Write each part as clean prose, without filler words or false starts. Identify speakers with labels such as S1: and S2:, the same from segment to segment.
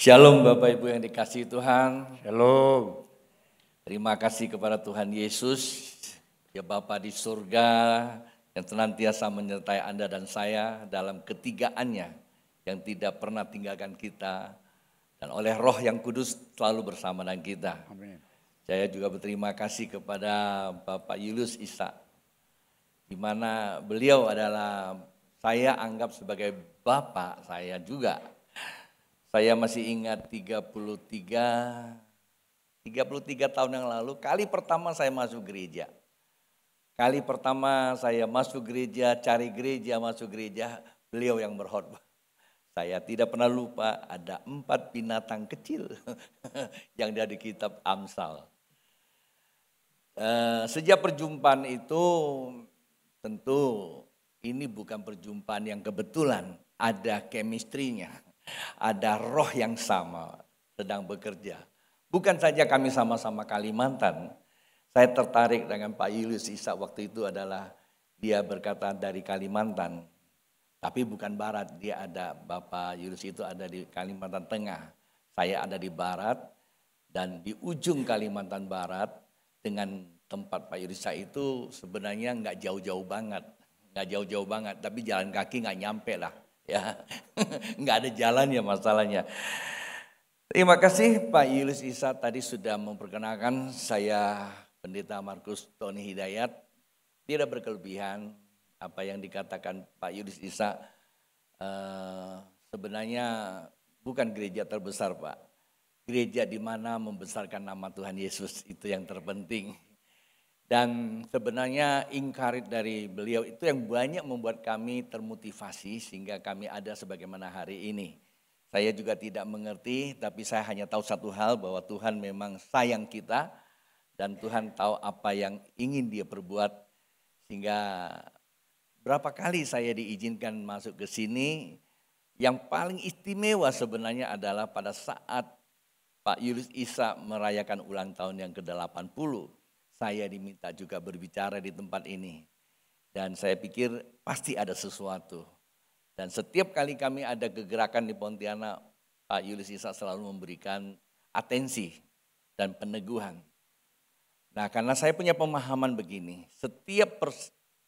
S1: Shalom Bapak Ibu yang dikasihi Tuhan.
S2: Shalom.
S1: Terima kasih kepada Tuhan Yesus, ya Bapa di surga yang senantiasa menyertai Anda dan saya dalam ketigaannya yang tidak pernah tinggalkan kita. Dan oleh Roh yang Kudus selalu bersama dengan kita.
S2: Amin.
S1: Saya juga berterima kasih kepada Bapak Julius Isa, di mana beliau adalah saya anggap sebagai bapak saya juga. Saya masih ingat 33 tahun yang lalu, kali pertama saya masuk gereja. Kali pertama saya masuk gereja, cari gereja, masuk gereja, beliau yang berkhotbah. Saya tidak pernah lupa ada 4 binatang kecil yang ada di kitab Amsal. Sejak perjumpaan itu tentu ini bukan perjumpaan yang kebetulan, ada chemistry-nya. Ada roh yang sama sedang bekerja. Bukan saja kami sama-sama Kalimantan. Saya tertarik dengan Pak Julius Isa waktu itu adalah dia berkata dari Kalimantan. Tapi bukan barat, dia ada Bapak Julius itu ada di Kalimantan Tengah. Saya ada di barat dan di ujung Kalimantan Barat dengan tempat Pak Julius Isa itu sebenarnya nggak jauh-jauh banget. Nggak jauh-jauh banget, tapi jalan kaki nggak nyampe lah. Ya, nggak ada jalan ya masalahnya. Terima kasih Pak Julius Isa tadi sudah memperkenalkan saya Pendeta Markus Tony Hidayat. Tidak berkelebihan apa yang dikatakan Pak Julius Isa. Sebenarnya bukan gereja terbesar Pak. Gereja di mana membesarkan nama Tuhan Yesus itu yang terpenting. Dan sebenarnya ingkarit dari beliau itu yang banyak membuat kami termotivasi sehingga kami ada sebagaimana hari ini. Saya juga tidak mengerti, tapi saya hanya tahu satu hal bahwa Tuhan memang sayang kita dan Tuhan tahu apa yang ingin Dia perbuat. Sehingga berapa kali saya diizinkan masuk ke sini, yang paling istimewa sebenarnya adalah pada saat Pak Julius Isa merayakan ulang tahun yang ke-80. Saya diminta juga berbicara di tempat ini. Dan saya pikir pasti ada sesuatu. Dan setiap kali kami ada kegerakan di Pontianak, Pak Julius Isa selalu memberikan atensi dan peneguhan. Nah, karena saya punya pemahaman begini, setiap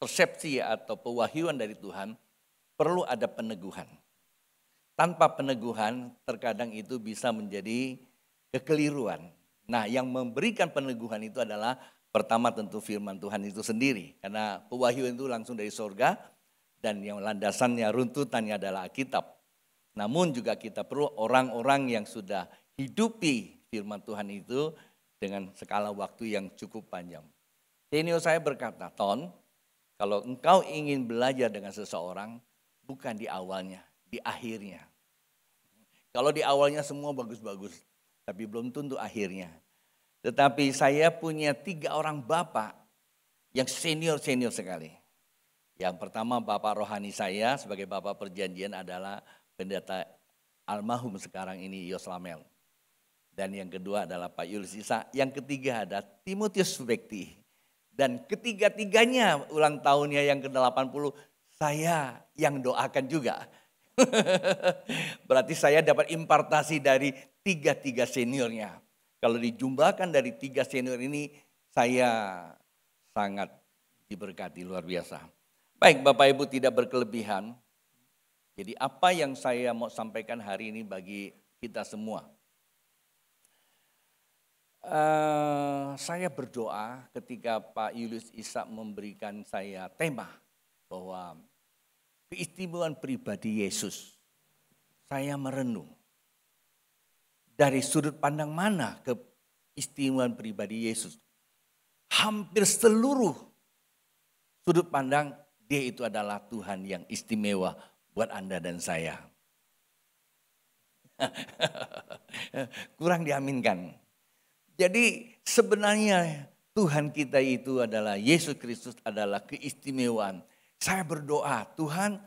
S1: persepsi atau pewahyuan dari Tuhan perlu ada peneguhan. Tanpa peneguhan terkadang itu bisa menjadi kekeliruan. Nah, yang memberikan peneguhan itu adalah pertama tentu firman Tuhan itu sendiri. Karena pewahyuan itu langsung dari sorga dan yang landasannya runtutannya adalah Alkitab. Namun juga kita perlu orang-orang yang sudah hidupi firman Tuhan itu dengan skala waktu yang cukup panjang. Senior saya berkata, Ton, kalau engkau ingin belajar dengan seseorang bukan di awalnya, di akhirnya. Kalau di awalnya semua bagus-bagus, tapi belum tentu akhirnya. Tetapi saya punya 3 orang bapak yang senior-senior sekali. Yang pertama bapak rohani saya sebagai bapak perjanjian adalah pendeta almarhum sekarang ini Yos Lamel. Dan yang kedua adalah Pak Julius Isa. Yang ketiga ada Timotius Subekti. Dan ketiga-tiganya ulang tahunnya yang ke-80 saya yang doakan juga. Berarti saya dapat impartasi dari 3 seniornya. Kalau dijumlahkan dari 3 senior ini, saya sangat diberkati luar biasa. Baik Bapak Ibu tidak berkelebihan. Jadi apa yang saya mau sampaikan hari ini bagi kita semua. Saya berdoa ketika Pak Julius Isa memberikan saya tema bahwa keistimewaan pribadi Yesus. Saya merenung. Dari sudut pandang mana keistimewaan pribadi Yesus? Hampir seluruh sudut pandang dia itu adalah Tuhan yang istimewa buat Anda dan saya. Kurang diaminkan. Jadi sebenarnya Tuhan kita itu adalah Yesus Kristus adalah keistimewaan. Saya berdoa, Tuhan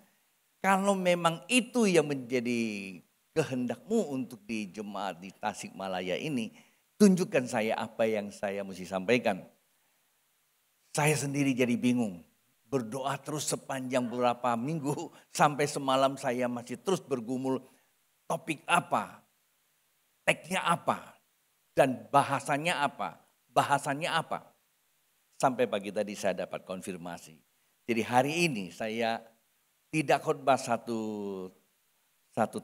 S1: kalau memang itu yang menjadi kehendak-Mu untuk di jemaat di Tasikmalaya ini, tunjukkan saya apa yang saya mesti sampaikan. Saya sendiri jadi bingung. Berdoa terus sepanjang beberapa minggu sampai semalam saya masih terus bergumul topik apa. teksnya apa, dan bahasanya apa, Sampai pagi tadi saya dapat konfirmasi. Jadi hari ini saya tidak khotbah satu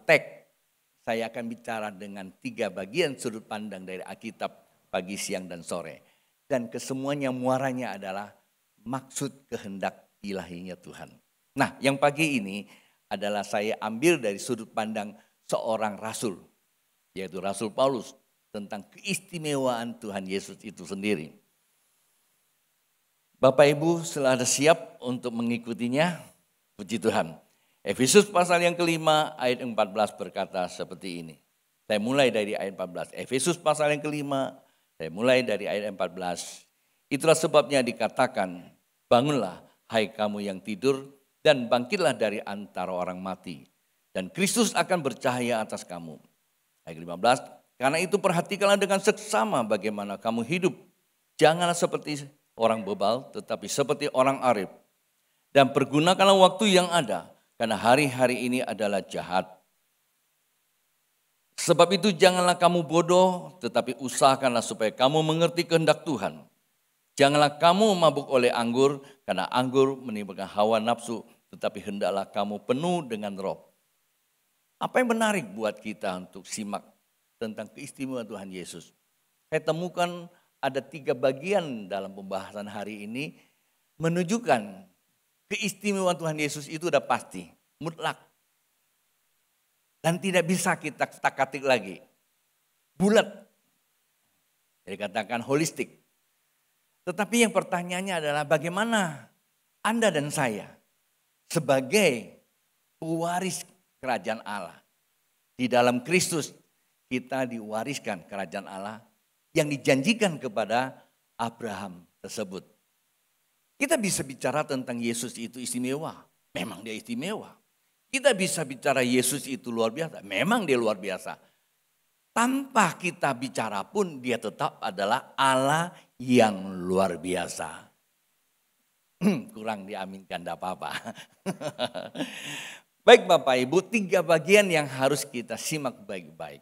S1: teks, saya akan bicara dengan 3 bagian sudut pandang dari Alkitab pagi, siang, dan sore. Dan kesemuanya muaranya adalah maksud kehendak ilahinya Tuhan. Nah, yang pagi ini adalah saya ambil dari sudut pandang seorang rasul, yaitu Rasul Paulus, tentang keistimewaan Tuhan Yesus itu sendiri. Bapak Ibu sudah siap untuk mengikutinya? Puji Tuhan. Efesus pasal yang kelima ayat 14 berkata seperti ini. Saya mulai dari ayat 14. Efesus pasal yang kelima, saya mulai dari ayat 14. Itulah sebabnya dikatakan, bangunlah hai kamu yang tidur dan bangkitlah dari antara orang mati. Dan Kristus akan bercahaya atas kamu. Ayat 15, karena itu perhatikanlah dengan seksama bagaimana kamu hidup. Janganlah seperti orang bebal, tetapi seperti orang arif. Dan pergunakanlah waktu yang ada, karena hari-hari ini adalah jahat. Sebab itu janganlah kamu bodoh, tetapi usahakanlah supaya kamu mengerti kehendak Tuhan. Janganlah kamu mabuk oleh anggur, karena anggur menimbulkan hawa nafsu, tetapi hendaklah kamu penuh dengan roh. Apa yang menarik buat kita untuk simak tentang keistimewaan Tuhan Yesus? Saya temukan ada 3 bagian dalam pembahasan hari ini menunjukkan keistimewaan Tuhan Yesus itu udah pasti, mutlak. Dan tidak bisa kita tak-katik lagi. Bulat. Jadi katakan holistik. Tetapi yang pertanyaannya adalah bagaimana Anda dan saya sebagai pewaris kerajaan Allah. Di dalam Kristus kita diwariskan kerajaan Allah yang dijanjikan kepada Abraham tersebut. Kita bisa bicara tentang Yesus itu istimewa. Memang dia istimewa. Kita bisa bicara Yesus itu luar biasa. Memang dia luar biasa. Tanpa kita bicara pun dia tetap adalah Allah yang luar biasa. Kurang diaminkan, tidak apa-apa. Baik Bapak Ibu, 3 bagian yang harus kita simak baik-baik.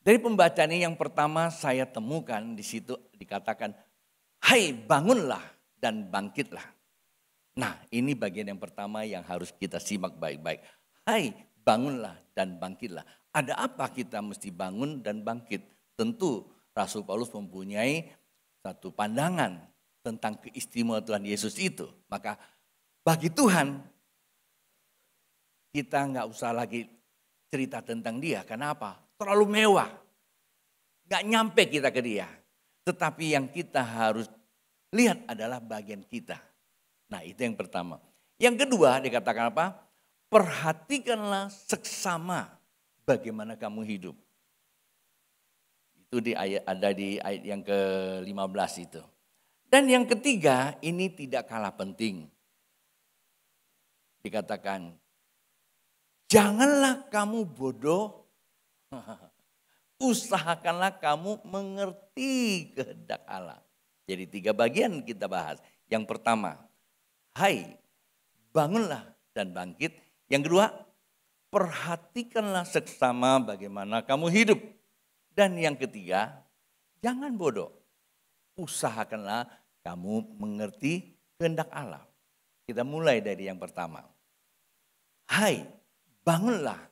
S1: Dari pembacaan ini yang pertama saya temukan di situ dikatakan, hai bangunlah dan bangkitlah. Nah ini bagian yang pertama yang harus kita simak baik-baik. Hai bangunlah dan bangkitlah. Ada apa kita mesti bangun dan bangkit? Tentu Rasul Paulus mempunyai satu pandangan tentang keistimewaan Tuhan Yesus itu. Maka bagi Tuhan kita nggak usah lagi cerita tentang dia. Kenapa? Terlalu mewah. Gak nyampe kita ke dia. Tetapi yang kita harus lihat adalah bagian kita. Nah itu yang pertama. Yang kedua dikatakan apa? Perhatikanlah seksama bagaimana kamu hidup. Itu ada di ayat yang ke-15 itu. Dan yang ketiga ini tidak kalah penting. Dikatakan, janganlah kamu bodoh. Usahakanlah kamu mengerti kehendak Allah. Jadi 3 bagian kita bahas. Yang pertama, hai bangunlah dan bangkit. Yang kedua, perhatikanlah seksama bagaimana kamu hidup. Dan yang ketiga, jangan bodoh. Usahakanlah kamu mengerti kehendak Allah. Kita mulai dari yang pertama. Hai bangunlah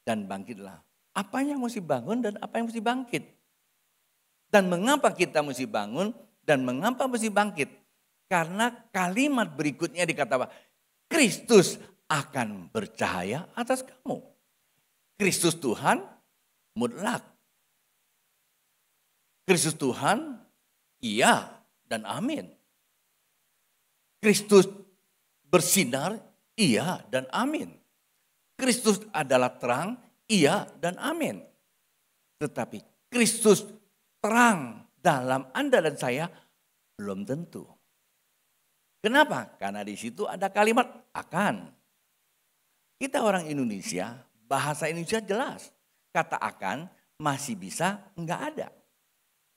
S1: dan bangkitlah. Apa yang mesti bangun dan apa yang mesti bangkit? Dan mengapa kita mesti bangun dan mengapa mesti bangkit? Karena kalimat berikutnya dikatakan, Kristus akan bercahaya atas kamu. Kristus Tuhan mutlak. Kristus Tuhan iya dan amin. Kristus bersinar iya dan amin. Kristus adalah terang iya dan amin. Tetapi Kristus terang dalam Anda dan saya belum tentu. Kenapa? Karena di situ ada kalimat akan. Kita orang Indonesia, bahasa Indonesia jelas. Kata akan masih bisa enggak ada.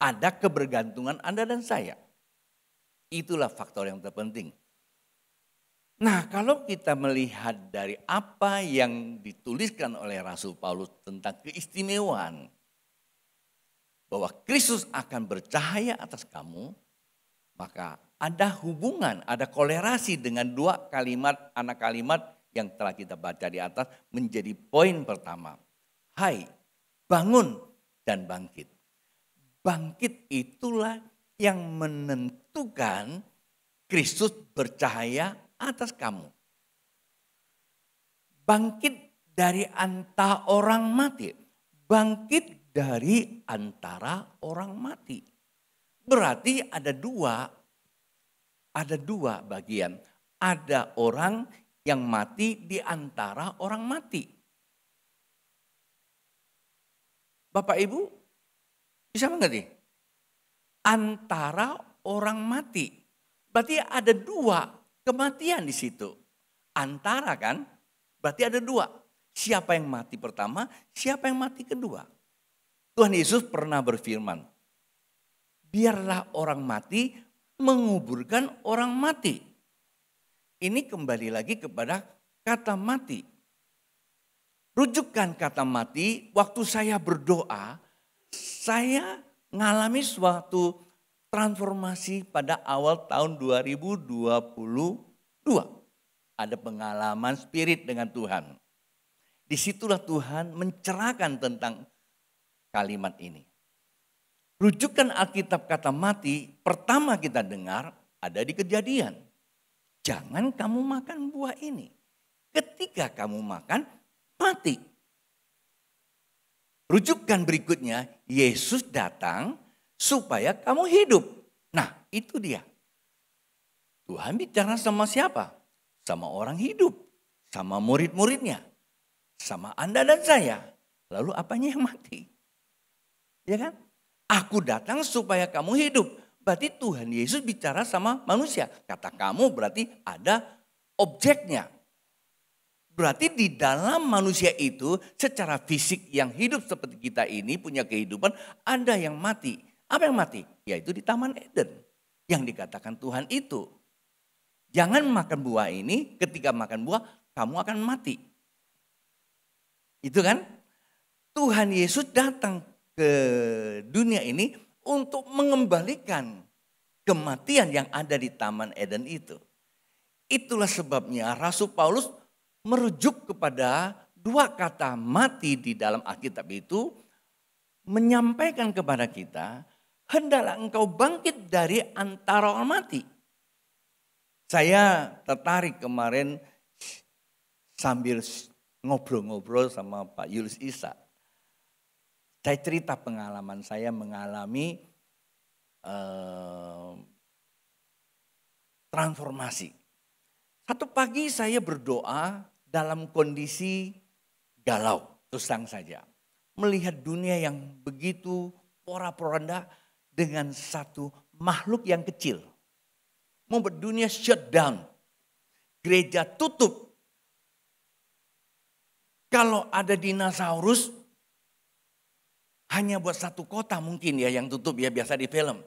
S1: Ada kebergantungan Anda dan saya. Itulah faktor yang terpenting. Nah, kalau kita melihat dari apa yang dituliskan oleh Rasul Paulus tentang keistimewaan bahwa Kristus akan bercahaya atas kamu, maka ada hubungan, ada kolerasi dengan dua kalimat, anak kalimat yang telah kita baca di atas menjadi poin pertama. Hai, bangun dan bangkit. Bangkit itulah yang menentukan Kristus bercahaya atas kamu. Bangkit dari antara orang mati. Bangkit dari antara orang mati. Berarti ada dua bagian. Ada orang yang mati di antara orang mati. Bapak Ibu bisa mengerti? Antara orang mati. Berarti ada dua kematian di situ. Antara kan? Berarti ada dua. Siapa yang mati pertama, siapa yang mati kedua. Tuhan Yesus pernah berfirman, biarlah orang mati menguburkan orang mati. Ini kembali lagi kepada kata mati. Rujukan kata mati, waktu saya berdoa, saya ngalami suatu transformasi pada awal tahun 2022. Ada pengalaman spirit dengan Tuhan. Disitulah Tuhan mencerahkan tentang kalimat ini. Rujukan Alkitab kata mati, pertama kita dengar ada di Kejadian. Jangan kamu makan buah ini. Ketika kamu makan, mati. Rujukan berikutnya, Yesus datang supaya kamu hidup. Nah, itu dia. Tuhan bicara sama siapa? Sama orang hidup, sama murid-muridnya, sama Anda dan saya. Lalu apanya yang mati? Ya kan? Aku datang supaya kamu hidup. Berarti Tuhan Yesus bicara sama manusia. Kata kamu berarti ada objeknya. Berarti di dalam manusia itu secara fisik yang hidup seperti kita ini punya kehidupan, ada yang mati. Apa yang mati? Yaitu di Taman Eden. Yang dikatakan Tuhan itu. Jangan makan buah ini, ketika makan buah kamu akan mati. Itu kan? Tuhan Yesus datang ke dunia ini untuk mengembalikan kematian yang ada di Taman Eden itu. Itulah sebabnya Rasul Paulus merujuk kepada dua kata mati di dalam Alkitab itu, menyampaikan kepada kita, hendaklah engkau bangkit dari antara orang mati. Saya tertarik kemarin sambil ngobrol-ngobrol sama Pak Yulius Isa. Saya cerita pengalaman saya mengalami transformasi. Satu pagi saya berdoa dalam kondisi galau, terus terang saja. Melihat dunia yang begitu porak-poranda dengan satu makhluk yang kecil. Membuat dunia shut down. Gereja tutup. Kalau ada dinosaurus, hanya buat satu kota mungkin ya yang tutup ya, biasa di film.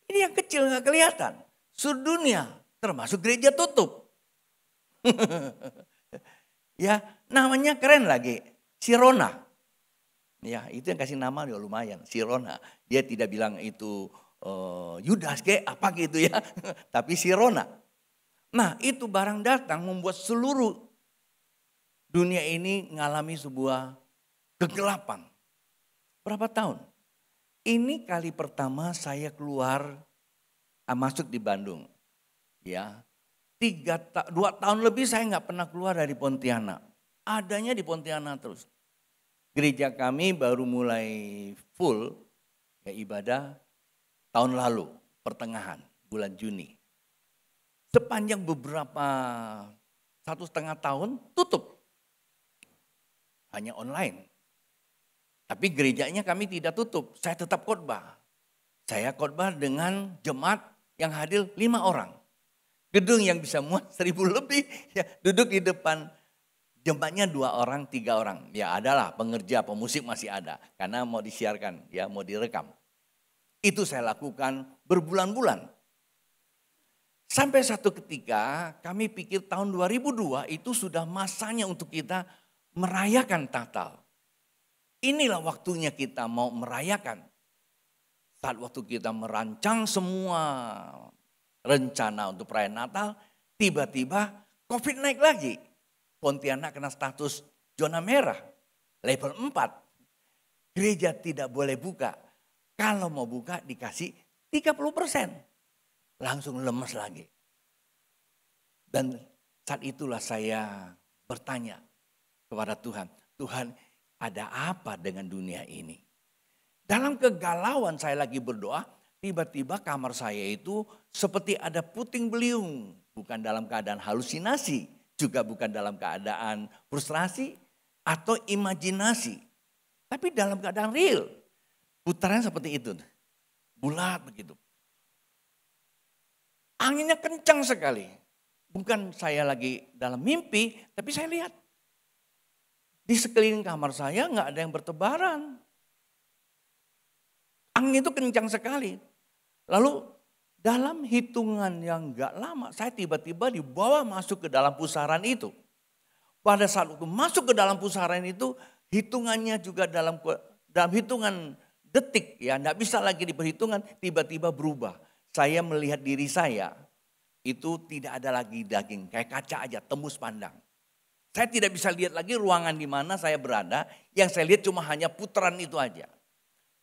S1: Ini yang kecil gak kelihatan. Seluruh dunia termasuk gereja tutup. Ya namanya keren lagi. Sirona. Ya itu yang kasih nama ya lumayan. Sirona. Dia tidak bilang itu Yudas kayak apa gitu ya. Tapi Sirona. Nah itu barang datang membuat seluruh dunia ini mengalami sebuah kegelapan. Berapa tahun? Ini kali pertama saya keluar masuk di Bandung. Ya, 2 tahun lebih saya nggak pernah keluar dari Pontianak. Adanya di Pontianak terus. Gereja kami baru mulai full ya ibadah tahun lalu, pertengahan bulan Juni. Sepanjang beberapa 1,5 tahun tutup. Hanya online. Tapi gerejanya kami tidak tutup. Saya tetap khotbah. Saya khotbah dengan jemaat yang hadir 5 orang. Gedung yang bisa muat 1.000 lebih. Ya, duduk di depan jemaatnya 2 orang, 3 orang. Ya adalah pengerja, pemusik masih ada. Karena mau disiarkan, ya mau direkam. Itu saya lakukan berbulan-bulan. Sampai satu ketika kami pikir tahun 2002 itu sudah masanya untuk kita merayakan Natal. Inilah waktunya kita mau merayakan. Saat waktu kita merancang semua rencana untuk perayaan Natal, tiba-tiba COVID naik lagi. Pontianak kena status zona merah, level 4. Gereja tidak boleh buka. Kalau mau buka dikasih 30%. Langsung lemes lagi. Dan saat itulah saya bertanya kepada Tuhan. Tuhan, ada apa dengan dunia ini? Dalam kegalauan saya lagi berdoa, tiba-tiba kamar saya itu seperti ada puting beliung. Bukan dalam keadaan halusinasi, juga bukan dalam keadaan frustrasi atau imajinasi. Tapi dalam keadaan real. Putaran seperti itu. Bulat begitu. Anginnya kencang sekali. Bukan saya lagi dalam mimpi, tapi saya lihat. Di sekeliling kamar saya nggak ada yang bertebaran. Angin itu kencang sekali. Lalu dalam hitungan yang nggak lama, saya tiba-tiba dibawa masuk ke dalam pusaran itu. Pada saat itu masuk ke dalam pusaran itu, hitungannya juga dalam hitungan detik, ya nggak bisa lagi diperhitungan, tiba-tiba berubah. Saya melihat diri saya, itu tidak ada lagi daging, kayak kaca aja, tembus pandang. Saya tidak bisa lihat lagi ruangan di mana saya berada, yang saya lihat cuma hanya putaran itu aja.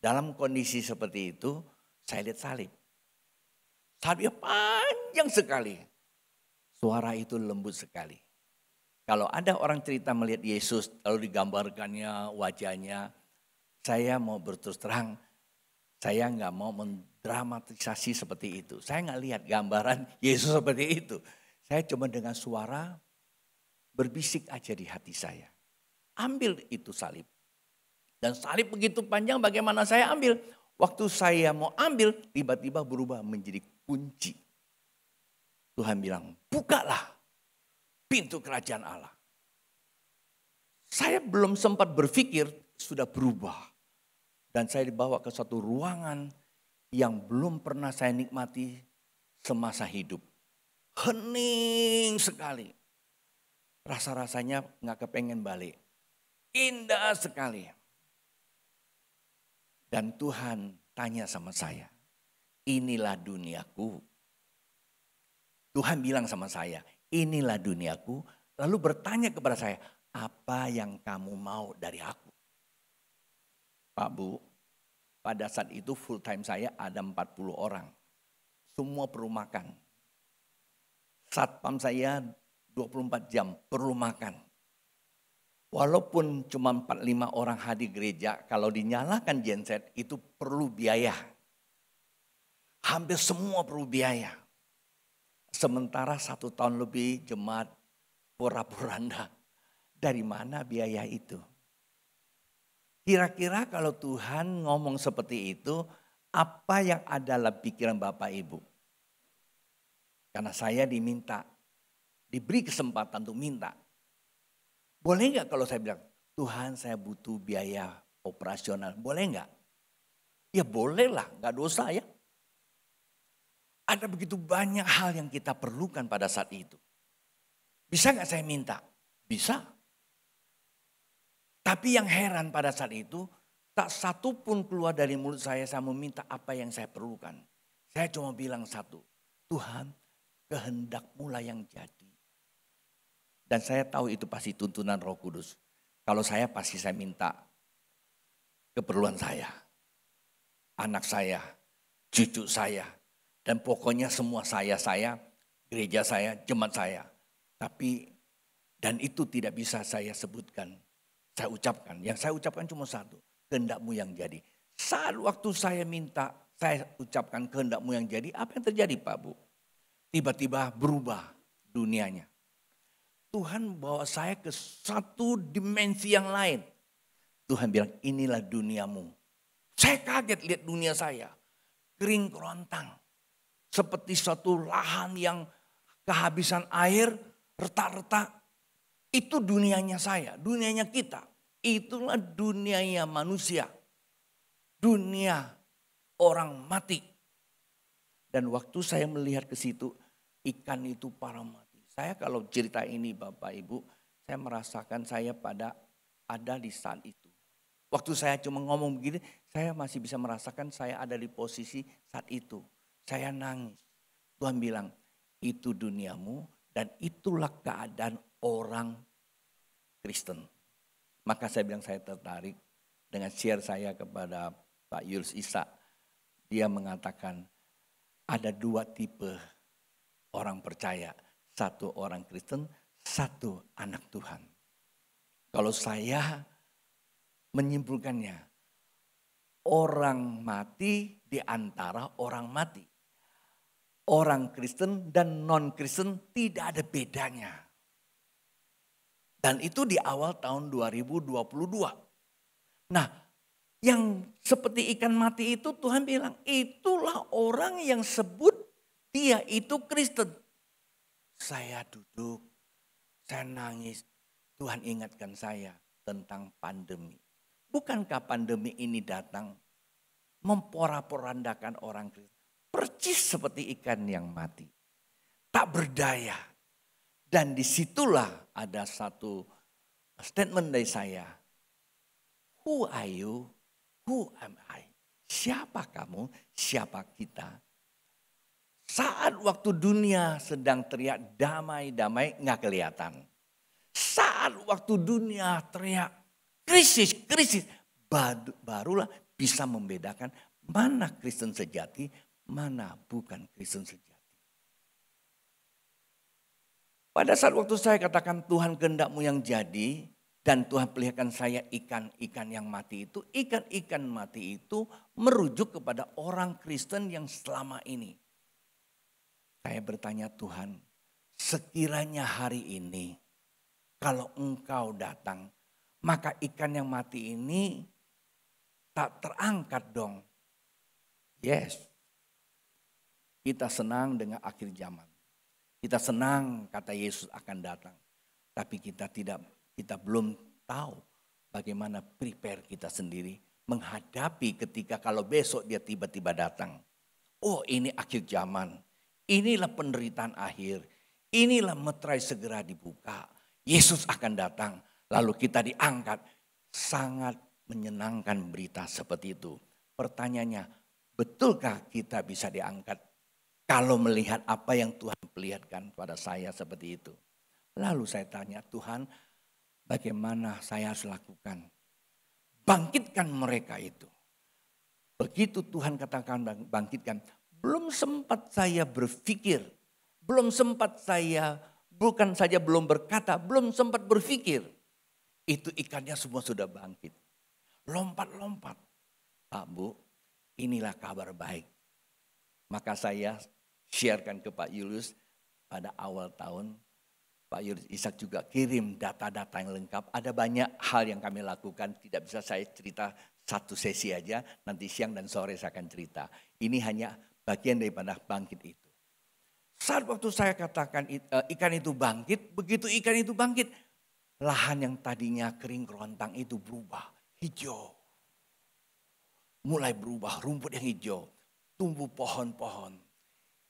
S1: Dalam kondisi seperti itu, saya lihat salib. Salibnya panjang sekali. Suara itu lembut sekali. Kalau ada orang cerita melihat Yesus, lalu digambarkannya wajahnya, saya mau berterus terang, saya nggak mau mendramatisasi seperti itu. Saya nggak lihat gambaran Yesus seperti itu. Saya cuma dengan suara berbisik aja di hati saya. Ambil itu salib. Dan salib begitu panjang, bagaimana saya ambil? Waktu saya mau ambil, tiba-tiba berubah menjadi kunci. Tuhan bilang, bukalah pintu kerajaan Allah. Saya belum sempat berpikir, sudah berubah. Dan saya dibawa ke suatu ruangan yang belum pernah saya nikmati semasa hidup. Hening sekali. Rasa-rasanya gak kepengen balik. Indah sekali. Dan Tuhan tanya sama saya, inilah duniaku. Tuhan bilang sama saya, inilah duniaku. Lalu bertanya kepada saya, apa yang kamu mau dari aku? Pak Bu, pada saat itu full time saya ada 40 orang. Semua perlu makan. Satpam saya 24 jam perlu makan. Walaupun cuma 45 orang hadir gereja, kalau dinyalakan genset itu perlu biaya. Hampir semua perlu biaya. Sementara 1 tahun lebih jemaat pura-puranda. Dari mana biaya itu? Kira-kira kalau Tuhan ngomong seperti itu, apa yang ada dalam pikiran Bapak Ibu? Karena saya diberi kesempatan untuk minta. Boleh nggak kalau saya bilang, Tuhan saya butuh biaya operasional, boleh nggak? Ya boleh lah, nggak dosa ya. Ada begitu banyak hal yang kita perlukan pada saat itu. Bisa nggak saya minta? Bisa. Tapi yang heran pada saat itu, tak satu pun keluar dari mulut saya meminta apa yang saya perlukan. Saya cuma bilang satu, Tuhan kehendak-Mu lah yang jadi. Dan saya tahu itu pasti tuntunan Roh Kudus. Kalau saya pasti saya minta keperluan saya, anak saya, cucu saya, dan pokoknya semua saya, gereja saya, jemaat saya. Tapi dan itu tidak bisa saya sebutkan. Saya ucapkan, yang saya ucapkan cuma satu, kehendak-Mu yang jadi. Saat waktu saya minta, saya ucapkan kehendak-Mu yang jadi, apa yang terjadi Pak Bu? Tiba-tiba berubah dunianya. Tuhan bawa saya ke satu dimensi yang lain. Tuhan bilang, inilah duniamu. Saya kaget lihat dunia saya, kering kerontang. Seperti suatu lahan yang kehabisan air, retak-retak. Itu dunianya saya, dunianya kita. Itulah dunianya manusia. Dunia orang mati. Dan waktu saya melihat ke situ, Ikan itu para mati. Saya kalau cerita ini Bapak Ibu, saya merasakan saya ada di saat itu. Waktu saya cuma ngomong begini, saya masih bisa merasakan saya ada di posisi saat itu. Saya nangis. Tuhan bilang, itu duniamu dan itulah keadaan orang Kristen. Maka saya bilang saya tertarik dengan share saya kepada Pak Yulius Ishak. Dia mengatakan ada dua tipe orang percaya. Satu orang Kristen, satu anak Tuhan. Kalau saya menyimpulkannya, orang mati di antara orang mati. Orang Kristen dan non-Kristen tidak ada bedanya. Dan itu di awal tahun 2022. Nah, yang seperti ikan mati itu Tuhan bilang, itulah orang yang sebut dia itu Kristen. Saya duduk, saya nangis. Tuhan ingatkan saya tentang pandemi. Bukankah pandemi ini datang memporak-porandakan orang Kristen? Percis seperti ikan yang mati. Tak berdaya. Dan disitulah ada satu statement dari saya. Who are you? Who am I? Siapa kamu? Siapa kita? Saat waktu dunia sedang teriak damai-damai nggak kelihatan. Saat waktu dunia teriak krisis, barulah bisa membedakan mana Kristen sejati, mana bukan Kristen sejati. Pada saat waktu saya katakan Tuhan kehendak-Mu yang jadi dan Tuhan perlihatkan saya ikan-ikan yang mati itu, ikan-ikan mati itu merujuk kepada orang Kristen yang selama ini. Saya bertanya Tuhan, sekiranya hari ini kalau Engkau datang, maka ikan yang mati ini tak terangkat dong. Yes, kita senang dengan akhir zaman. Kita senang kata Yesus akan datang. Tapi kita belum tahu bagaimana prepare kita sendiri menghadapi ketika kalau besok dia tiba-tiba datang. Oh, ini akhir zaman. Inilah penderitaan akhir. Inilah meterai segera dibuka. Yesus akan datang. Lalu kita diangkat. Sangat menyenangkan berita seperti itu. Pertanyaannya, betulkah kita bisa diangkat? Kalau melihat apa yang Tuhan perlihatkan pada saya seperti itu. Lalu saya tanya, Tuhan bagaimana saya harus lakukan? Bangkitkan mereka itu. Begitu Tuhan katakan bangkitkan. Belum sempat saya berpikir. Belum sempat saya, bukan saja belum berkata, belum sempat berpikir. Itu ikannya semua sudah bangkit. Lompat-lompat. Pak Bu, inilah kabar baik. Maka saya sharekan ke Pak Yulius pada awal tahun. Pak Yulius Ishak juga kirim data-data yang lengkap. Ada banyak hal yang kami lakukan. Tidak bisa saya cerita satu sesi aja. Nanti siang dan sore saya akan cerita. Ini hanya bagian daripada bangkit itu. Saat waktu saya katakan ikan itu bangkit. Begitu ikan itu bangkit. Lahan yang tadinya kering kerontang itu berubah. Hijau. Mulai berubah rumput yang hijau. Tumbuh pohon-pohon.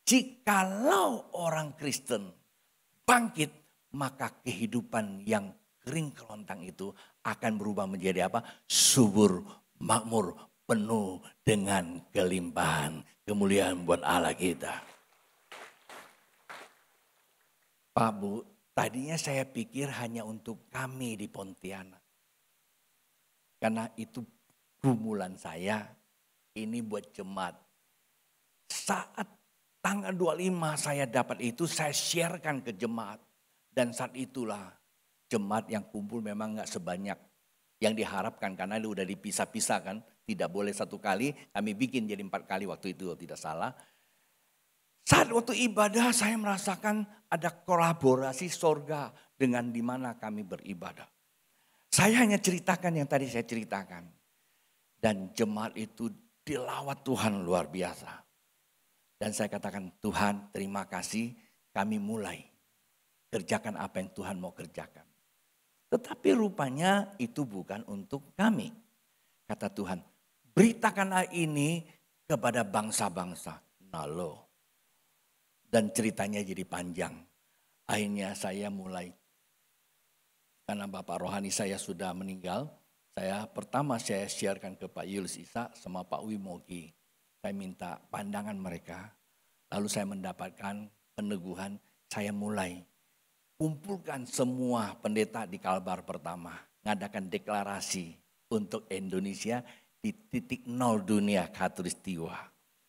S1: Jikalau orang Kristen bangkit, maka kehidupan yang kering kerontang itu akan berubah menjadi apa? Subur, makmur, penuh dengan kelimpahan. Kemuliaan buat Allah kita. Pak Bu, tadinya saya pikir hanya untuk kami di Pontianak. Karena itu gumulan saya, ini buat jemaat. Saat tanggal 25 saya dapat itu, saya sharekan ke jemaat. Dan saat itulah jemaat yang kumpul memang gak sebanyak yang diharapkan. Karena udah dipisah-pisah kan. Tidak boleh satu kali, kami bikin jadi 4 kali waktu itu tidak salah. Saat waktu ibadah saya merasakan ada kolaborasi sorga dengan di mana kami beribadah. Saya hanya ceritakan yang tadi saya ceritakan. Dan jemaat itu dilawat Tuhan luar biasa. Dan saya katakan, Tuhan terima kasih kami mulai kerjakan apa yang Tuhan mau kerjakan. Tetapi rupanya itu bukan untuk kami. Kata Tuhan, beritakanlah ini kepada bangsa-bangsa. Nah loh, Dan ceritanya jadi panjang. Akhirnya saya mulai, karena Bapak rohani saya sudah meninggal, pertama saya sharekan ke Pak Yulius Isa sama Pak Wimogi. Saya minta pandangan mereka. Lalu saya mendapatkan peneguhan, saya mulai kumpulkan semua pendeta di Kalbar pertama. Ngadakan deklarasi untuk Indonesia di titik nol dunia khatulistiwa.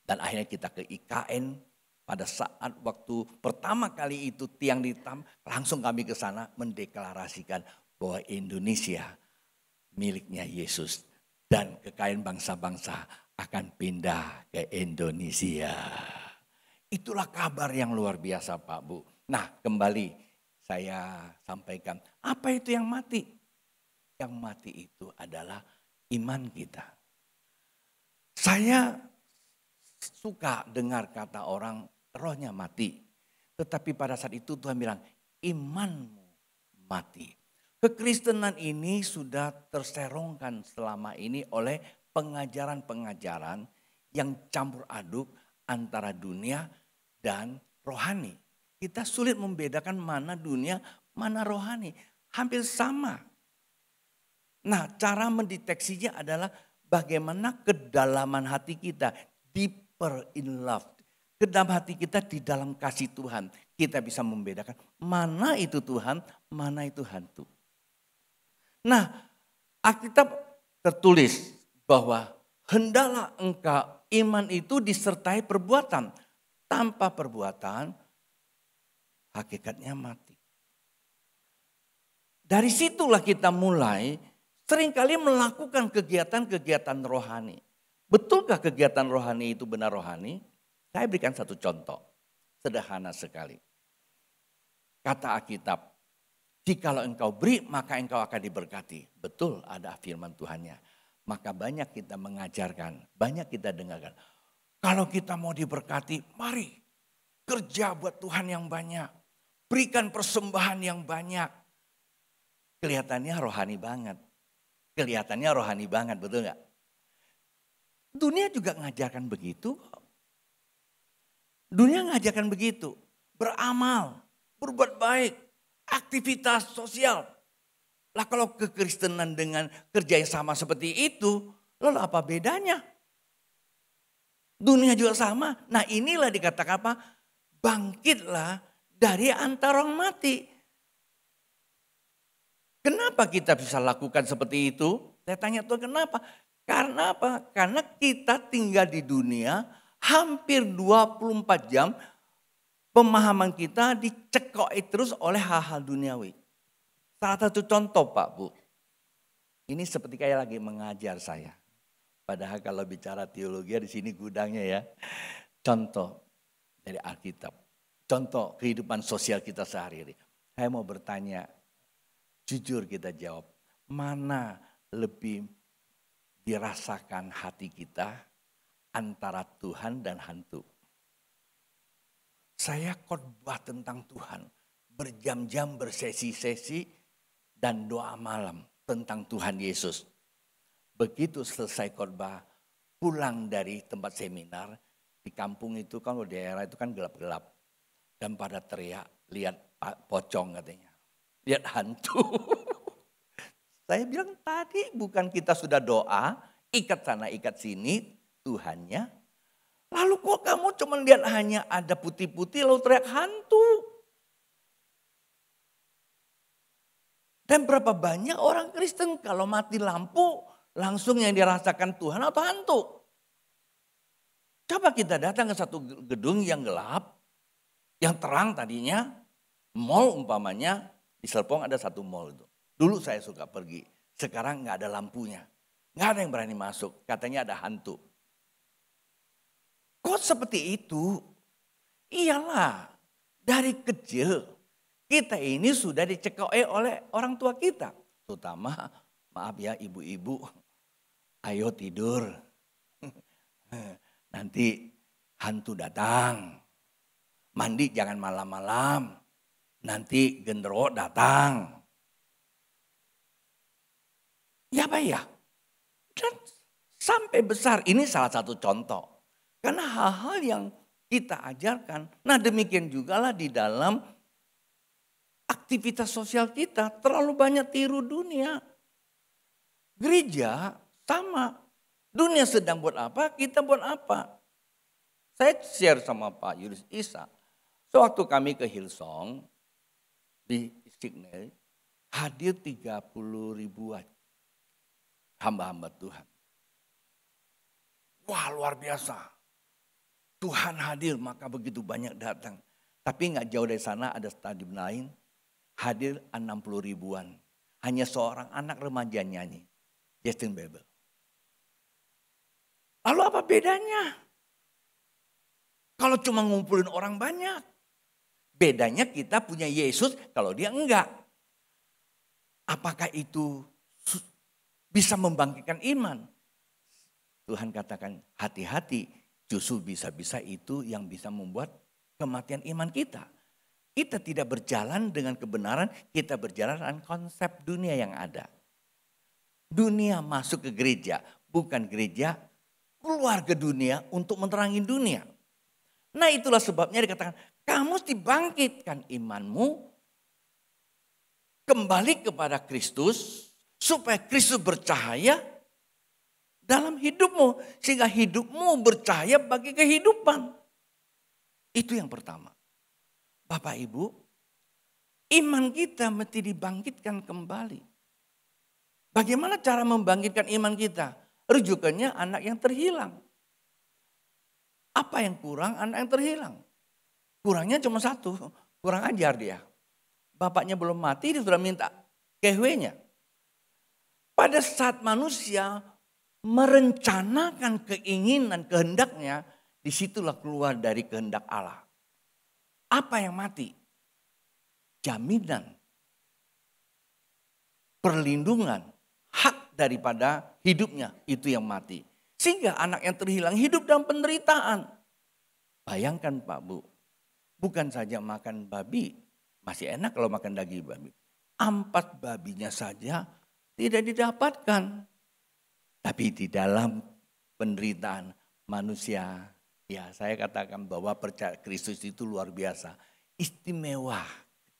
S1: Dan akhirnya kita ke IKN. Pada saat waktu pertama kali itu tiang hitam, langsung kami ke sana mendeklarasikan bahwa Indonesia miliknya Yesus. Dan kekayaan bangsa-bangsa akan pindah ke Indonesia. Itulah kabar yang luar biasa Pak Bu. Nah kembali saya sampaikan, apa itu yang mati? Yang mati itu adalah iman kita. Saya suka dengar kata orang rohnya mati. Tetapi pada saat itu Tuhan bilang imanmu mati. Kekristenan ini sudah terserongkan selama ini oleh pengajaran-pengajaran yang campur aduk antara dunia dan rohani. Kita sulit membedakan mana dunia, mana rohani. Hampir sama. Nah, cara mendeteksinya adalah bagaimana kedalaman hati kita. Deeper in love. Kedalaman hati kita di dalam kasih Tuhan. Kita bisa membedakan mana itu Tuhan, mana itu hantu. Nah, Alkitab tertulis bahwa hendaklah engkau iman itu disertai perbuatan. Tanpa perbuatan, hakikatnya mati. Dari situlah kita mulai seringkali melakukan kegiatan-kegiatan rohani. Betulkah kegiatan rohani itu benar rohani? Saya berikan satu contoh. Sederhana sekali. Kata Alkitab, jikalau engkau beri maka engkau akan diberkati. Betul ada firman Tuhannya. Maka banyak kita mengajarkan, banyak kita dengarkan. Kalau kita mau diberkati, mari kerja buat Tuhan yang banyak. Berikan persembahan yang banyak. Kelihatannya rohani banget. Kelihatannya rohani banget, betul nggak? Dunia juga ngajarkan begitu kok. Dunia ngajarkan begitu. Beramal, berbuat baik, aktivitas sosial. Lah kalau kekristenan dengan kerja yang sama seperti itu, lalu apa bedanya? Dunia juga sama. Nah inilah dikatakan apa? Bangkitlah dari antara orang mati. Kenapa kita bisa lakukan seperti itu? Saya tanya Tuhan kenapa? Karena apa? Karena kita tinggal di dunia hampir 24 jam. Pemahaman kita dicekoi terus oleh hal-hal duniawi. Salah satu contoh Pak Bu. Ini seperti kayak lagi mengajar saya. Padahal kalau bicara teologi di sini gudangnya ya. Contoh dari Alkitab. Contoh kehidupan sosial kita sehari-hari. Saya mau bertanya, jujur kita jawab. Mana lebih dirasakan hati kita antara Tuhan dan hantu? Saya khotbah tentang Tuhan. Berjam-jam bersesi-sesi dan doa malam tentang Tuhan Yesus. Begitu selesai khotbah, pulang dari tempat seminar. Di kampung itu kan, di daerah itu kan gelap-gelap. Dan pada teriak, lihat pocong katanya. Lihat hantu. Saya bilang tadi bukan kita sudah doa, ikat sana ikat sini Tuhannya. Lalu kok kamu cuma lihat hanya ada putih-putih lalu teriak hantu. Dan berapa banyak orang Kristen kalau mati lampu langsung yang dirasakan Tuhan atau hantu. Coba kita datang ke satu gedung yang gelap, yang terang tadinya, mall umpamanya, di Serpong ada satu mall itu. Dulu saya suka pergi, sekarang nggak ada lampunya. Nggak ada yang berani masuk, katanya ada hantu. Kok seperti itu? Iyalah, dari kecil kita ini sudah dicekoi oleh orang tua kita. Terutama, maaf ya ibu-ibu, ayo tidur. Nanti hantu datang. Mandi jangan malam-malam. Nanti genderuwo datang. Ya Pak ya. Dan sampai besar, ini salah satu contoh. Karena hal-hal yang kita ajarkan. Nah demikian jugalah di dalam aktivitas sosial kita. Terlalu banyak tiru dunia. Gereja sama. Dunia sedang buat apa, kita buat apa. Saya share sama Pak Yulis Isa. Sewaktu kami ke Hillsong di Istiqlal, hadir 30 ribuan hamba-hamba Tuhan. Wah luar biasa. Tuhan hadir maka begitu banyak datang. Tapi nggak jauh dari sana ada stadium lain. Hadir 60 ribuan. Hanya seorang anak remaja nyanyi. Justin Bieber. Lalu apa bedanya? Kalau cuma ngumpulin orang banyak. Bedanya kita punya Yesus kalau dia enggak. Apakah itu bisa membangkitkan iman? Tuhan katakan hati-hati. Justru bisa-bisa itu yang bisa membuat kematian iman kita. Kita tidak berjalan dengan kebenaran, kita berjalan dengan konsep dunia yang ada. Dunia masuk ke gereja, bukan gereja keluar ke dunia untuk menerangi dunia. Nah itulah sebabnya dikatakan, kamu mesti bangkitkan imanmu, kembali kepada Kristus, supaya Kristus bercahaya dalam hidupmu. Sehingga hidupmu bercahaya bagi kehidupan. Itu yang pertama. Bapak Ibu, iman kita mesti dibangkitkan kembali. Bagaimana cara membangkitkan iman kita? Rujukannya anak yang terhilang. Apa yang kurang? Anak yang terhilang. Kurangnya cuma satu, kurang ajar dia. Bapaknya belum mati, dia sudah minta kehwenya. Pada saat manusia merencanakan keinginan, kehendaknya, disitulah keluar dari kehendak Allah. Apa yang mati? Jaminan, perlindungan, hak daripada hidupnya itu yang mati. Sehingga anak yang terhilang hidup dalam penderitaan. Bayangkan Pak Bu, bukan saja makan babi, masih enak kalau makan daging babi. Ampas babinya saja tidak didapatkan. Tapi di dalam penderitaan manusia, ya saya katakan bahwa percaya Kristus itu luar biasa. Istimewa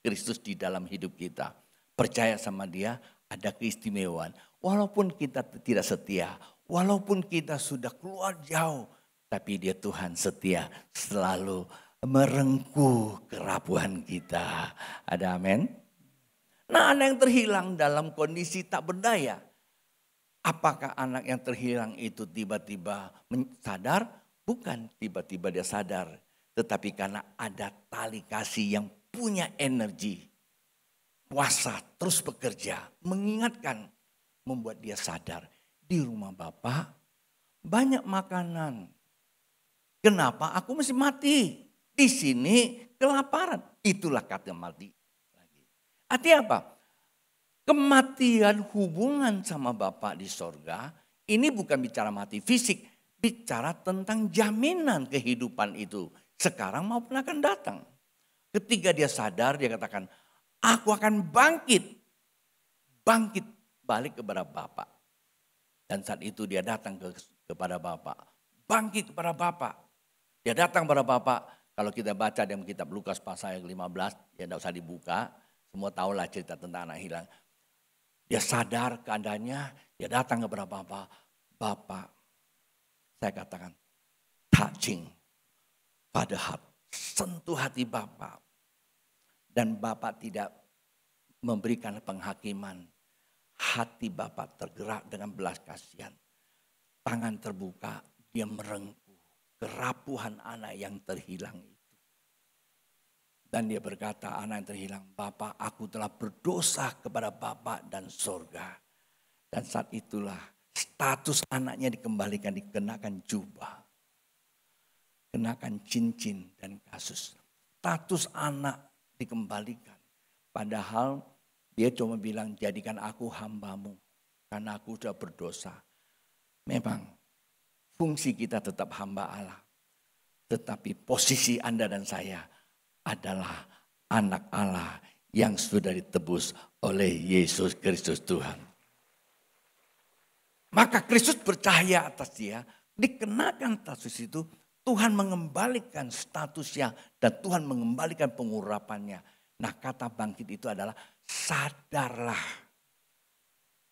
S1: Kristus di dalam hidup kita. Percaya sama dia ada keistimewaan. Walaupun kita tidak setia, walaupun kita sudah keluar jauh. Tapi dia Tuhan setia selalu merengkuh kerapuhan kita. Ada amin? Nah anak yang terhilang dalam kondisi tak berdaya. Apakah anak yang terhilang itu tiba-tiba sadar? Bukan tiba-tiba dia sadar. Tetapi karena ada tali kasih yang punya energi. Puasa terus bekerja. Mengingatkan. Membuat dia sadar. Di rumah Bapak banyak makanan. Kenapa aku mesti mati? Di sini kelaparan. Itulah kata mati. Artinya apa? Kematian hubungan sama Bapa di sorga, ini bukan bicara mati fisik, bicara tentang jaminan kehidupan itu. Sekarang maupun akan datang. Ketika dia sadar, dia katakan, aku akan bangkit. Bangkit balik kepada Bapa. Dan saat itu dia datang kepada Bapa. Bangkit kepada Bapa. Dia datang kepada Bapa. Kalau kita baca dalam kitab Lukas pasal yang 15, ya tidak usah dibuka. Semua tahulah cerita tentang anak hilang. Dia sadar keadaannya, dia datang kepada Bapak. Bapak, saya katakan, touching pada hati, sentuh hati Bapak. Dan Bapak tidak memberikan penghakiman. Hati Bapak tergerak dengan belas kasihan. Tangan terbuka, dia merengkuh kerapuhan anak yang terhilang itu. Dan dia berkata, anak yang terhilang, Bapak aku telah berdosa kepada Bapak dan sorga. Dan saat itulah status anaknya dikembalikan, dikenakan jubah. Kenakan cincin dan kasus. Status anak dikembalikan. Padahal dia cuma bilang, jadikan aku hambamu. Karena aku sudah berdosa. Memang fungsi kita tetap hamba Allah. Tetapi posisi Anda dan saya adalah anak Allah yang sudah ditebus oleh Yesus Kristus Tuhan. Maka Kristus bercahaya atas dia, dikenakan status itu, Tuhan mengembalikan statusnya dan Tuhan mengembalikan pengurapannya. Nah, kata bangkit itu adalah sadarlah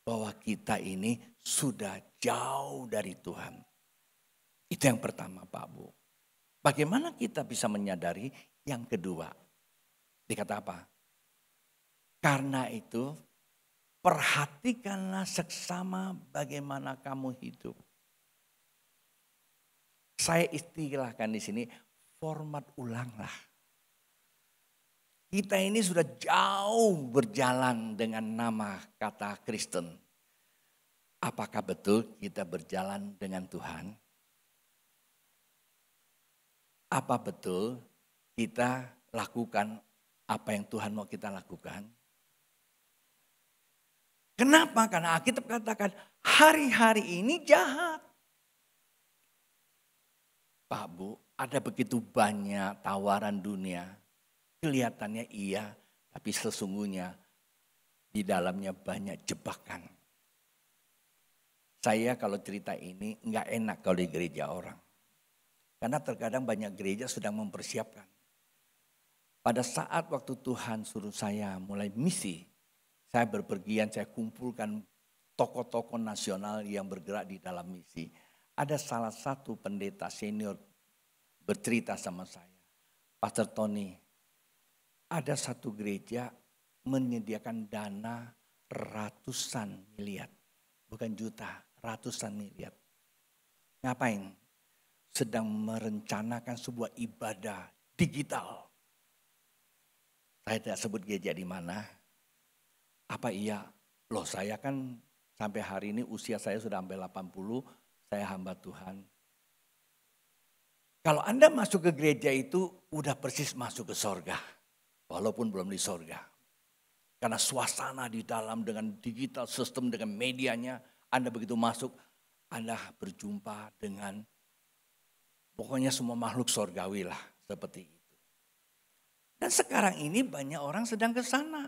S1: bahwa kita ini sudah jauh dari Tuhan. Itu yang pertama, Pak Bu. Bagaimana kita bisa menyadari? Yang kedua, dikata apa? Karena itu perhatikanlah seksama bagaimana kamu hidup. Saya istilahkan di sini format ulanglah. Kita ini sudah jauh berjalan dengan nama kata Kristen. Apakah betul kita berjalan dengan Tuhan? Apa betul kita lakukan apa yang Tuhan mau kita lakukan? Kenapa? Karena Alkitab katakan hari-hari ini jahat. Pak Bu, ada begitu banyak tawaran dunia. Kelihatannya iya, tapi sesungguhnya di dalamnya banyak jebakan. Saya kalau cerita ini nggak enak kalau di gereja orang. Karena terkadang banyak gereja sedang mempersiapkan. Pada saat waktu Tuhan suruh saya mulai misi, saya berpergian, saya kumpulkan tokoh-tokoh nasional yang bergerak di dalam misi. Ada salah satu pendeta senior bercerita sama saya. Pastor Tony, ada satu gereja menyediakan dana ratusan miliar. Bukan juta, ratusan miliar. Ngapain? Sedang merencanakan sebuah ibadah digital. Saya tidak sebut gereja di mana. Apa iya? Loh saya kan sampai hari ini usia saya sudah sampai 80, saya hamba Tuhan. Kalau Anda masuk ke gereja itu udah persis masuk ke sorga. Walaupun belum di sorga. Karena suasana di dalam dengan digital system, dengan medianya. Anda begitu masuk, Anda berjumpa dengan pokoknya semua makhluk sorgawi lah. Seperti itu. Dan sekarang ini banyak orang sedang ke sana.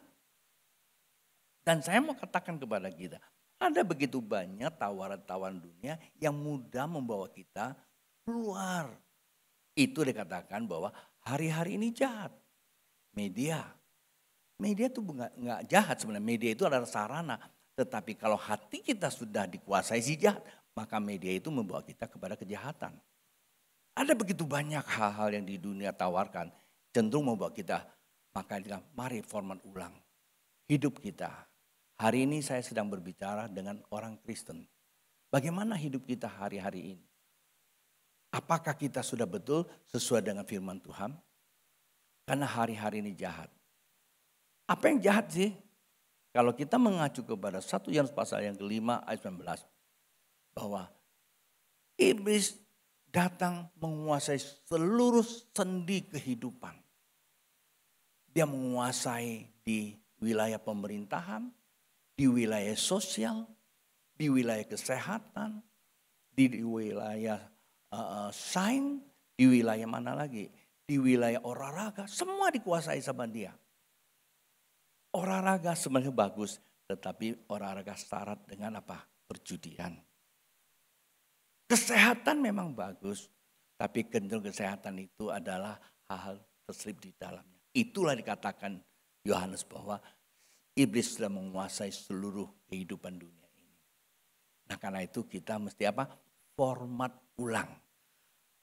S1: Dan saya mau katakan kepada kita. Ada begitu banyak tawaran-tawaran dunia yang mudah membawa kita keluar. Itu dikatakan bahwa hari-hari ini jahat. Media itu nggak jahat sebenarnya. Media itu adalah sarana. Tetapi kalau hati kita sudah dikuasai si jahat, maka media itu membawa kita kepada kejahatan. Ada begitu banyak hal-hal yang di dunia tawarkan. Cenderung membawa kita, maka kita mari format ulang hidup kita. Hari ini saya sedang berbicara dengan orang Kristen. Bagaimana hidup kita hari-hari ini? Apakah kita sudah betul sesuai dengan firman Tuhan? Karena hari-hari ini jahat. Apa yang jahat sih? Kalau kita mengacu kepada 1 Yohanes pasal yang kelima ayat 19. Bahwa iblis datang menguasai seluruh sendi kehidupan. Dia menguasai di wilayah pemerintahan, di wilayah sosial, di wilayah kesehatan, di wilayah sains, di wilayah mana lagi? Di wilayah olahraga, semua dikuasai sama dia. Olahraga sebenarnya bagus, tetapi olahraga syarat dengan apa? Perjudian. Kesehatan memang bagus, tapi cenderung kesehatan itu adalah hal-hal terselip di dalamnya. Itulah dikatakan Yohanes bahwa iblis sudah menguasai seluruh kehidupan dunia ini. Nah karena itu kita mesti apa? Format ulang.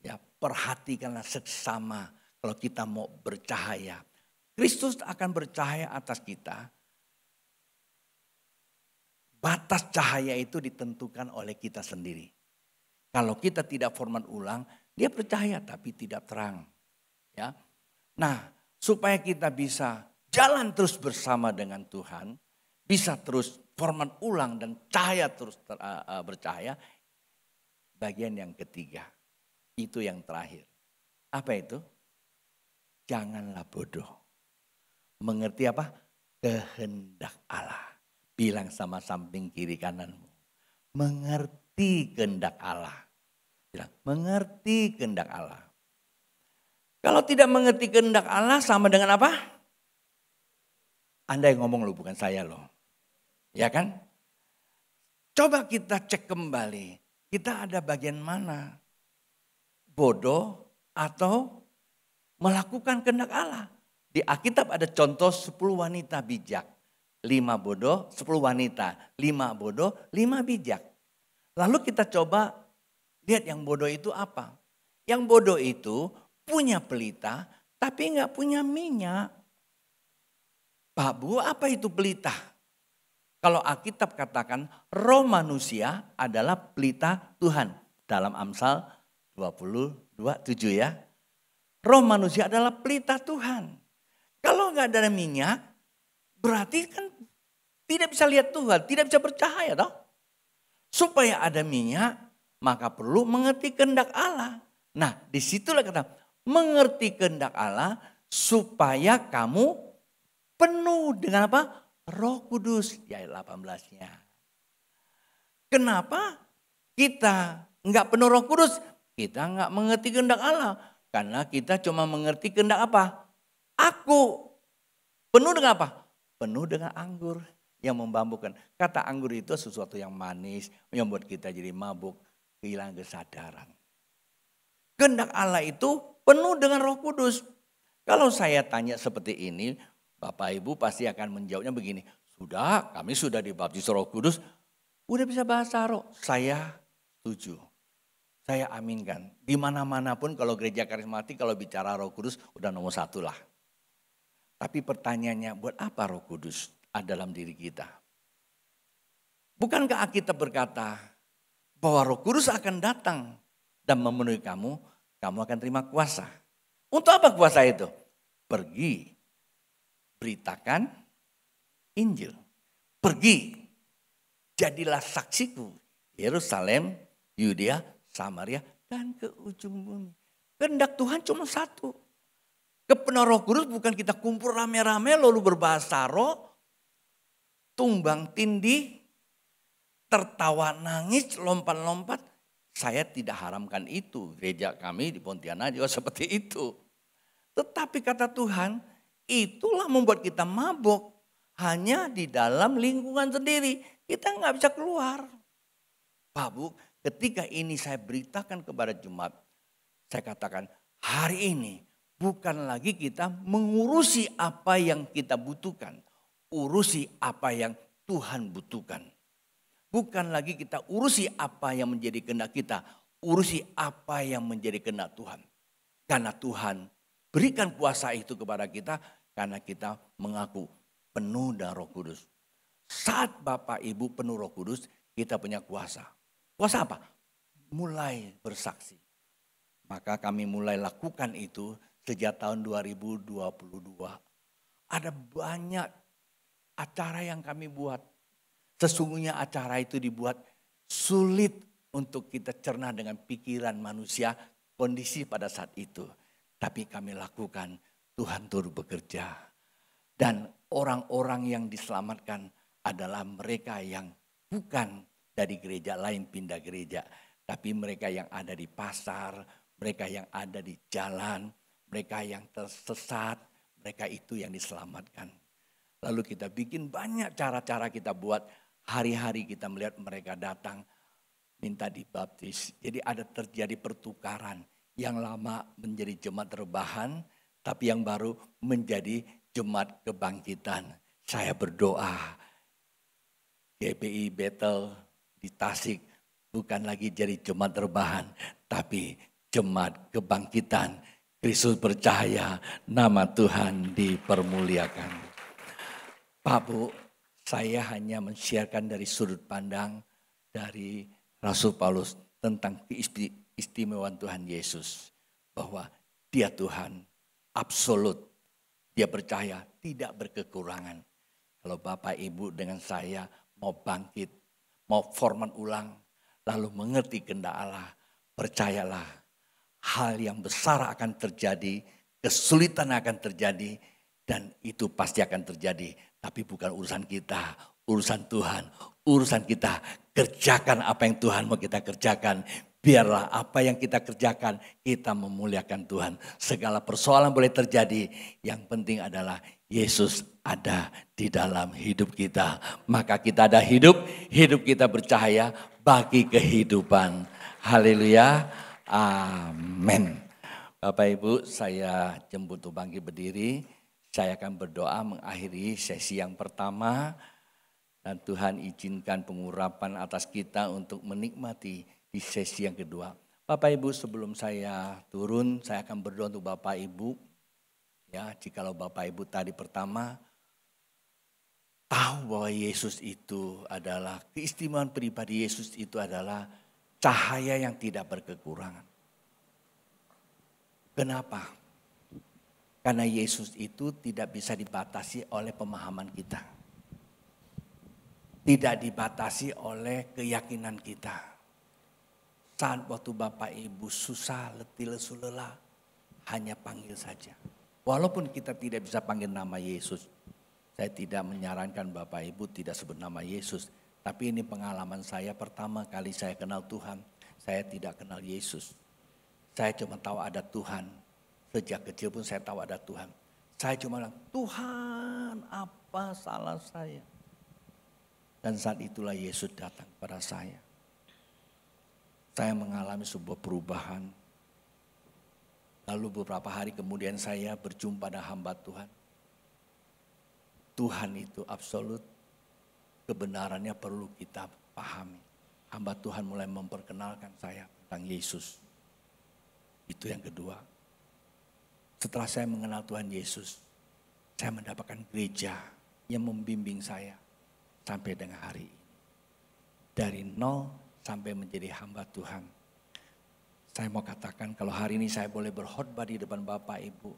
S1: Ya, perhatikanlah seksama kalau kita mau bercahaya. Kristus akan bercahaya atas kita. Batas cahaya itu ditentukan oleh kita sendiri. Kalau kita tidak format ulang, dia bercahaya tapi tidak terang. Ya. Nah, supaya kita bisa jalan terus bersama dengan Tuhan, bisa terus format ulang dan cahaya terus bercahaya. Bagian yang ketiga, itu yang terakhir. Apa itu? Janganlah bodoh. Mengerti apa? Kehendak Allah. Bilang sama samping kiri kananmu. Mengerti kehendak Allah. Bilang, mengerti kehendak Allah. Kalau tidak mengerti kehendak Allah sama dengan apa? Anda yang ngomong loh, bukan saya loh. Ya kan? Coba kita cek kembali. Kita ada bagian mana? bodoh, atau melakukan kehendak Allah. Di Alkitab ada contoh 10 wanita bijak. 5 bodoh, 10 wanita. 5 bodoh, 5 bijak. Lalu kita coba lihat yang bodoh itu apa. Yang bodoh itu punya pelita tapi nggak punya minyak. Pak Bu, apa itu pelita? Kalau Alkitab katakan roh manusia adalah pelita Tuhan. Dalam Amsal 22:7 ya. Roh manusia adalah pelita Tuhan. Kalau nggak ada minyak, berarti kan tidak bisa lihat Tuhan, tidak bisa bercahaya toh. Supaya ada minyak, maka perlu mengerti kehendak Allah. Nah, disitulah kata mengerti kehendak Allah supaya kamu penuh dengan apa? Roh Kudus. Ya, ayat 18-nya. Kenapa kita nggak penuh Roh Kudus? Kita nggak mengerti kehendak Allah. Karena kita cuma mengerti kehendak apa? Aku. Penuh dengan apa? Penuh dengan anggur yang membambukan. Kata anggur itu sesuatu yang manis, yang membuat kita jadi mabuk, kehilangan kesadaran. Kehendak Allah itu penuh dengan Roh Kudus. Kalau saya tanya seperti ini, Bapak Ibu pasti akan menjawabnya begini. Sudah, kami sudah dibaptis Roh Kudus. Udah bisa bahasa roh. Saya setuju. Saya aminkan. Di mana-mana pun kalau gereja karismatik kalau bicara Roh Kudus udah nomor 1 lah. Tapi pertanyaannya, buat apa Roh Kudus ada dalam diri kita? Bukankah Alkitab berkata bahwa Roh Kudus akan datang dan memenuhi kamu, kamu akan terima kuasa. Untuk apa kuasa itu? Pergi, beritakan Injil. Pergi, jadilah saksiku. Yerusalem, Yudea, Samaria, dan ke ujung bumi. Kehendak Tuhan cuma 1. Kepenuhan Roh Kudus bukan kita kumpul rame-rame lalu berbahasa roh, tumbang tindih, tertawa nangis, lompat-lompat. Saya tidak haramkan itu. Gereja kami di Pontianak juga seperti itu. Tetapi kata Tuhan, itulah membuat kita mabuk. Hanya di dalam lingkungan sendiri. Kita nggak bisa keluar. Pak Bu, ketika ini saya beritakan kepada jemaat. Saya katakan, hari ini bukan lagi kita mengurusi apa yang kita butuhkan. Urusi apa yang Tuhan butuhkan. Bukan lagi kita urusi apa yang menjadi kehendak kita. Urusi apa yang menjadi kehendak Tuhan. Karena Tuhan berikan kuasa itu kepada kita. Karena kita mengaku penuh dengan Roh Kudus. Saat Bapak Ibu penuh Roh Kudus, kita punya kuasa. Kuasa apa? Mulai bersaksi. Maka kami mulai lakukan itu sejak tahun 2022. Ada banyak acara yang kami buat. Sesungguhnya acara itu dibuat sulit untuk kita cerna dengan pikiran manusia kondisi pada saat itu. Tapi kami lakukan, Tuhan turut bekerja. Dan orang-orang yang diselamatkan adalah mereka yang bukan dari gereja lain pindah gereja. Tapi mereka yang ada di pasar, mereka yang ada di jalan, mereka yang tersesat, mereka itu yang diselamatkan. Lalu kita bikin banyak cara-cara kita buat. Hari-hari kita melihat mereka datang minta dibaptis. Jadi ada terjadi pertukaran. Yang lama menjadi jemaat rebahan, tapi yang baru menjadi jemaat kebangkitan. Saya berdoa GPI Bethel di Tasik bukan lagi jadi jemaat rebahan, tapi jemaat kebangkitan. Kristus bercahaya, nama Tuhan dipermuliakan. Pak Bu, saya hanya men-sharekan dari sudut pandang dari Rasul Paulus tentang keistimewaan Tuhan Yesus. Bahwa dia Tuhan absolut, dia percaya tidak berkekurangan. Kalau Bapak Ibu dengan saya mau bangkit, mau format ulang, lalu mengerti kehendak Allah, percayalah hal yang besar akan terjadi, kesulitan akan terjadi, dan itu pasti akan terjadi. Tapi bukan urusan kita, urusan Tuhan. Urusan kita, kerjakan apa yang Tuhan mau kita kerjakan. Biarlah apa yang kita kerjakan, kita memuliakan Tuhan. Segala persoalan boleh terjadi, yang penting adalah Yesus ada di dalam hidup kita. Maka kita ada hidup, hidup kita bercahaya bagi kehidupan. Haleluya, Amin. Bapak Ibu, saya jemput bangkit berdiri. Saya akan berdoa mengakhiri sesi yang pertama. Dan Tuhan izinkan pengurapan atas kita untuk menikmati di sesi yang kedua. Bapak Ibu, sebelum saya turun, saya akan berdoa untuk Bapak Ibu. Ya, jikalau Bapak Ibu tadi pertama tahu bahwa Yesus itu adalah, keistimewaan pribadi Yesus itu adalah cahaya yang tidak berkekurangan. Kenapa? Karena Yesus itu tidak bisa dibatasi oleh pemahaman kita. Tidak dibatasi oleh keyakinan kita. Saat waktu Bapak Ibu susah, letih, lesu, lelah, hanya panggil saja. Walaupun kita tidak bisa panggil nama Yesus, saya tidak menyarankan Bapak Ibu tidak sebut nama Yesus. Tapi ini pengalaman saya pertama kali saya kenal Tuhan. Saya tidak kenal Yesus. Saya cuma tahu ada Tuhan. Sejak kecil pun saya tahu ada Tuhan. Saya cuma bilang, Tuhan apa salah saya? Dan saat itulah Yesus datang kepada saya. Saya mengalami sebuah perubahan. Lalu beberapa hari kemudian saya berjumpa dengan hamba Tuhan. Tuhan itu absolut, kebenarannya perlu kita pahami. Hamba Tuhan mulai memperkenalkan saya tentang Yesus. Itu yang kedua. Setelah saya mengenal Tuhan Yesus, saya mendapatkan gereja yang membimbing saya sampai dengan hari ini. Dari nol sampai menjadi hamba Tuhan. Saya mau katakan kalau hari ini saya boleh berkhotbah di depan Bapak Ibu.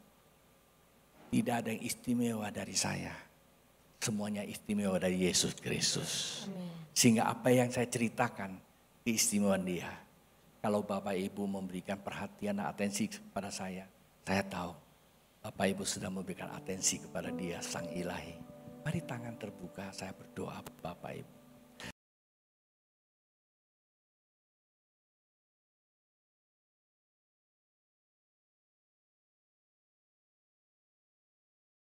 S1: Tidak ada yang istimewa dari saya. Semuanya istimewa dari Yesus Kristus. Sehingga apa yang saya ceritakan keistimewaan dia. Kalau Bapak Ibu memberikan perhatian dan atensi kepada saya tahu Bapak Ibu sudah memberikan atensi kepada dia Sang Ilahi. Mari tangan terbuka, saya berdoa Bapak Ibu.